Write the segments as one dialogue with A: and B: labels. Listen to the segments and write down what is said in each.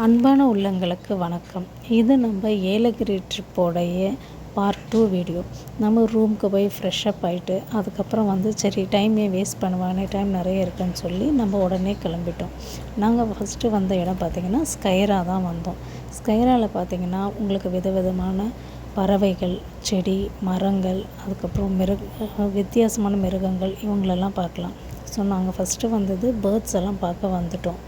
A: அன்பான உள்ளங்களுக்கு வணக்கம். இது நம்ம ஏலகிரி ட்ரிப்போடைய பார்ட் 2 வீடியோ. நம்ம ரூமுக்கு போய் ஃப்ரெஷ்அப் ஆகிட்டு அதுக்கப்புறம் சரி டைமே வேஸ்ட் பண்ணுவானே, டைம் நிறைய இருக்குன்னு சொல்லி நம்ம உடனே கிளம்பிட்டோம். நாங்கள் ஃபஸ்ட்டு வந்த இடம் பார்த்திங்கன்னா ஸ்கைரா தான் வந்தோம். ஸ்கைராவில் பார்த்திங்கன்னா உங்களுக்கு விதவிதமான பறவைகள், செடி, மரங்கள், அதுக்கப்புறம் வித்தியாசமான மிருகங்கள் இவங்களெல்லாம் பார்க்கலாம். ஸோ நாங்கள் ஃபஸ்ட்டு வந்தது பேர்ட்ஸ் எல்லாம் பார்க்க வந்துட்டோம்.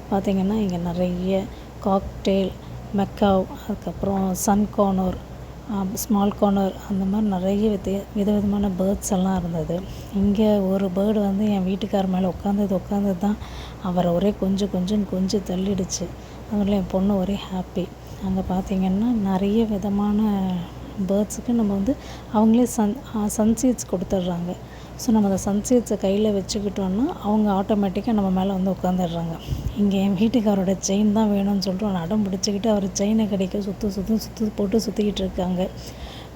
A: பார்த்திங்கன்னா இங்கே நிறைய காக்டெயில், மெக்காவ், அதுக்கப்புறம் சன்கார்னர், ஸ்மால் கார்னர், அந்த மாதிரி நிறைய விதவிதமான பேர்ட்ஸ் எல்லாம் இருந்தது. இங்கே ஒரு பேர்டு என் வீட்டுக்கார் மேலே உட்காந்து தான் அவரை ஒரே கொஞ்சம் தள்ளிடுச்சு. அதில் என் பொண்ணு ஒரே ஹாப்பி. அங்கே பார்த்திங்கன்னா நிறைய விதமான பேர்ட்ஸுக்கு நம்ம அவங்களே சன்சீட்ஸ் கொடுத்துட்றாங்க. ஸோ நம்ம அந்த சன்சீட்ஸை கையில் வச்சுக்கிட்டோன்னா அவங்க ஆட்டோமேட்டிக்காக நம்ம மேலே உட்காந்துடுறாங்க. இங்கே என் வீட்டுக்காரோட செயின் தான் வேணும்னு சொல்லிட்டு ஒன்று அடம் பிடிச்சிக்கிட்டு அவர் செயினை கிடைக்க சுற்றிக்கிட்டு இருக்காங்க.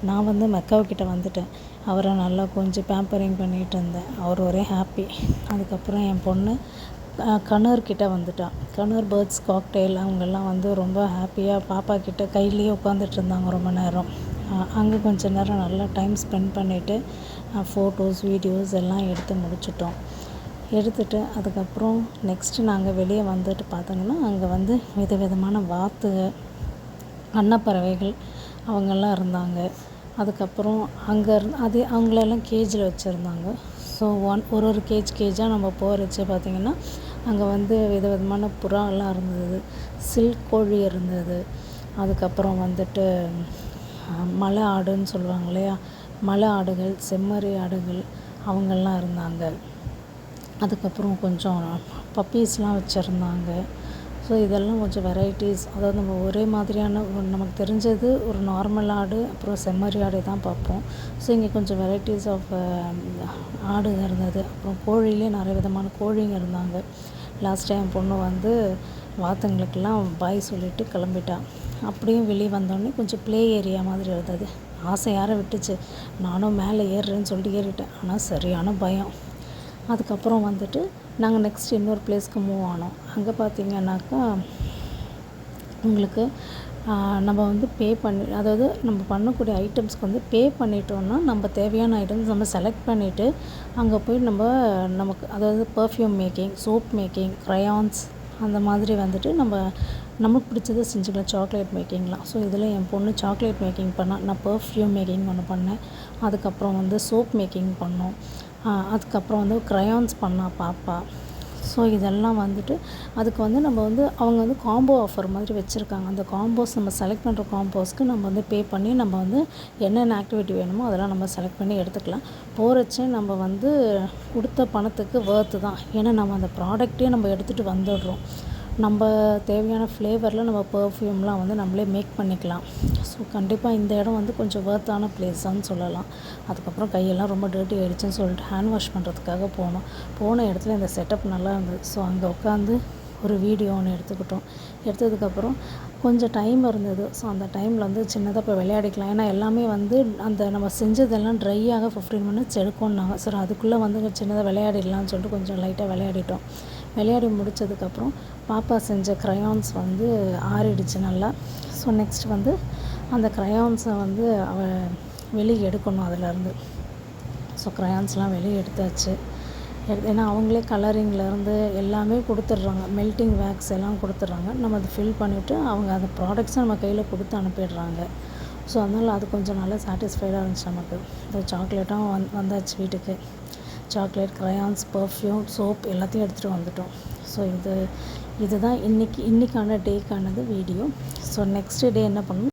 A: நான் மெக்காவுக்கிட்ட வந்துட்டேன். அவரை நல்லா கொஞ்சம் பேம்பரிங் பண்ணிகிட்டு இருந்தேன். அவர் ஒரே ஹாப்பி. அதுக்கப்புறம் என் பொண்ணு கணர்கிட்ட வந்துட்டான். கணர் பேர்ட்ஸ், காக்டெயில் அவங்கெல்லாம் ரொம்ப ஹாப்பியாக பாப்பா கிட்ட கையிலேயே உட்காந்துட்டு இருந்தாங்க ரொம்ப நேரம். அங்கே கொஞ்சம் நேரம் நல்லா டைம் ஸ்பெண்ட் பண்ணிவிட்டு ஃபோட்டோஸ், வீடியோஸ் எல்லாம் எடுத்து முடிச்சிட்டோம். எடுத்துகிட்டு அதுக்கப்புறம் நெக்ஸ்ட்டு நாங்கள் வெளியே வந்துட்டு பார்த்தோங்கன்னா அங்கே விதவிதமான வாத்துகள், அன்னப்பறவைகள் அவங்கெல்லாம் இருந்தாங்க. அதுக்கப்புறம் அங்கே அவங்களெல்லாம் கேஜில் வச்சுருந்தாங்க. ஸோ ஒரு கேஜாக நம்ம போகிறச்சு பார்த்திங்கன்னா அங்கே விதவிதமான புறாலாம் இருந்தது, சில்க் கோழி இருந்தது, அதுக்கப்புறம் மலை ஆடுன்னு சொல்லுவாங்க இல்லையா, மலை ஆடுகள், செம்மறி ஆடுகள் அவங்கெல்லாம் இருந்தாங்க. அதுக்கப்புறம் கொஞ்சம் பப்பீஸ்லாம் வச்சுருந்தாங்க. ஸோ இதெல்லாம் கொஞ்சம் வெரைட்டிஸ், அதாவது நம்ம ஒரே மாதிரியான நமக்கு தெரிஞ்சது ஒரு நார்மல் ஆடு, அப்புறம் செம்மறி ஆடு தான் பார்ப்போம். ஸோ இங்கே கொஞ்சம் வெரைட்டிஸ் ஆஃப் ஆடுங்க இருந்தது. அப்புறம் கோழிலே நிறைய விதமான கோழிங்க இருந்தாங்க. லாஸ்ட் டைம் பொண்ணு வாத்துங்களுக்கெல்லாம் பாய் சொல்லிவிட்டு கிளம்பிட்டான். அப்படியும் வெளியே வந்தோடனே கொஞ்சம் ப்ளே ஏரியா மாதிரி இருந்தது. ஆசை யாரை விட்டுச்சு, நானும் மேலே ஏறுறேன்னு சொல்லிட்டு ஏறிட்டேன். ஆனால் சரியான பயம். அதுக்கப்புறம் நாங்கள் நெக்ஸ்ட் இன்னொரு பிளேஸ்க்கு மூவ் ஆனோம். அங்கே பார்த்திங்கன்னாக்கா உங்களுக்கு நம்ம பே பண்ணி, அதாவது நம்ம பண்ணக்கூடிய ஐட்டம்ஸ்க்கு பே பண்ணிட்டோன்னா நம்ம தேவையான ஐட்டம்ஸ் நம்ம செலக்ட் பண்ணிவிட்டு அங்கே போய் நமக்கு அதாவது perfume making, soap making, crayons அந்த மாதிரி நமக்கு பிடிச்சதை செஞ்சுக்கலாம். சாக்லேட் மேக்கிங்லாம். ஸோ இதில் என் பொண்ணு சாக்லேட் மேக்கிங் பண்ணால், நான் பர்ஃப்யூம் மேக்கிங் ஒன்று பண்ணேன். அதுக்கப்புறம் சோப் மேக்கிங் பண்ணோம். அதுக்கப்புறம் க்ரையான்ஸ் பண்ணா பாப்பா. ஸோ இதெல்லாம் அதுக்கு நம்ம அவங்க காம்போ ஆஃபர் மாதிரி வச்சுருக்காங்க. அந்த காம்போஸ் நம்ம செலக்ட் பண்ணுற காம்போஸ்க்கு நம்ம பே பண்ணி நம்ம என்னென்ன ஆக்டிவிட்டி வேணுமோ அதெல்லாம் நம்ம செலக்ட் பண்ணி எடுத்துக்கலாம். போகிறச்சே நம்ம கொடுத்த பணத்துக்கு வர்த்து தான். ஏன்னா நம்ம அந்த ப்ராடக்ட்டே நம்ம எடுத்துகிட்டு வந்துடுறோம். நம்ம தேவையான ஃப்ளேவரில் நம்ம பர்ஃப்யூம்லாம் நம்மளே மேக் பண்ணிக்கலாம். ஸோ கண்டிப்பாக இந்த இடம் கொஞ்சம் வர்த்தான பிளேஸான்னு சொல்லலாம். அதுக்கப்புறம் கையெல்லாம் ரொம்ப டர்ட்டி ஆகிடுச்சின்னு சொல்லிட்டு ஹேண்ட் வாஷ் பண்ணுறதுக்காக போன இடத்துல இந்த செட்டப் நல்லா இருந்தது. ஸோ அங்கே உட்காந்து ஒரு வீடியோ ஒன்று எடுத்துக்கிட்டோம். எடுத்ததுக்கப்புறம் கொஞ்சம் டைம் இருந்தது. ஸோ அந்த டைமில் சின்னதாக போய் விளையாடிக்கலாம். ஏன்னா எல்லாமே அந்த நம்ம செஞ்சதெல்லாம் ட்ரை ஆக 15 மினிட்ஸ் எடுக்கும்னாங்க. சரி அதுக்குள்ளே சின்னதாக விளையாடிடலான்னு சொல்லிட்டு கொஞ்சம் லைட்டாக விளையாடிட்டோம். விளையாடி முடித்ததுக்கப்புறம் பாப்பா செஞ்ச க்ரையான்ஸ் ஆறிடுச்சு நல்லா. ஸோ நெக்ஸ்ட் அந்த க்ரையான்ஸை அவள் வெளியே எடுக்கணும் அதிலேருந்து. ஸோ க்ரையான்ஸ்லாம் வெளியே எடுத்தாச்சு. ஏன்னா அவங்களே கலரிங்லேருந்து எல்லாமே கொடுத்துட்றாங்க. மெல்ட்டிங் வேக்ஸ் எல்லாம் கொடுத்துட்றாங்க. நம்ம அதை ஃபில் பண்ணிவிட்டு அவங்க அந்த ப்ராடக்ட்ஸை நம்ம கையில் கொடுத்து அனுப்பிடுறாங்க. ஸோ அதனால் அது கொஞ்சம் நல்லா சாட்டிஸ்ஃபைடாக இருந்துச்சு நமக்கு. இந்த சாக்லேட்டும் வந்தாச்சு வீட்டுக்கு. சாக்லேட், க்ரையான்ஸ், பர்ஃப்யூம், சோப் எல்லாத்தையும் எடுத்துகிட்டு வந்துட்டோம். ஸோ இதுதான் இன்றைக்கான டேக்கானது வீடியோ. ஸோ நெக்ஸ்ட் டே என்ன பண்ணணும்,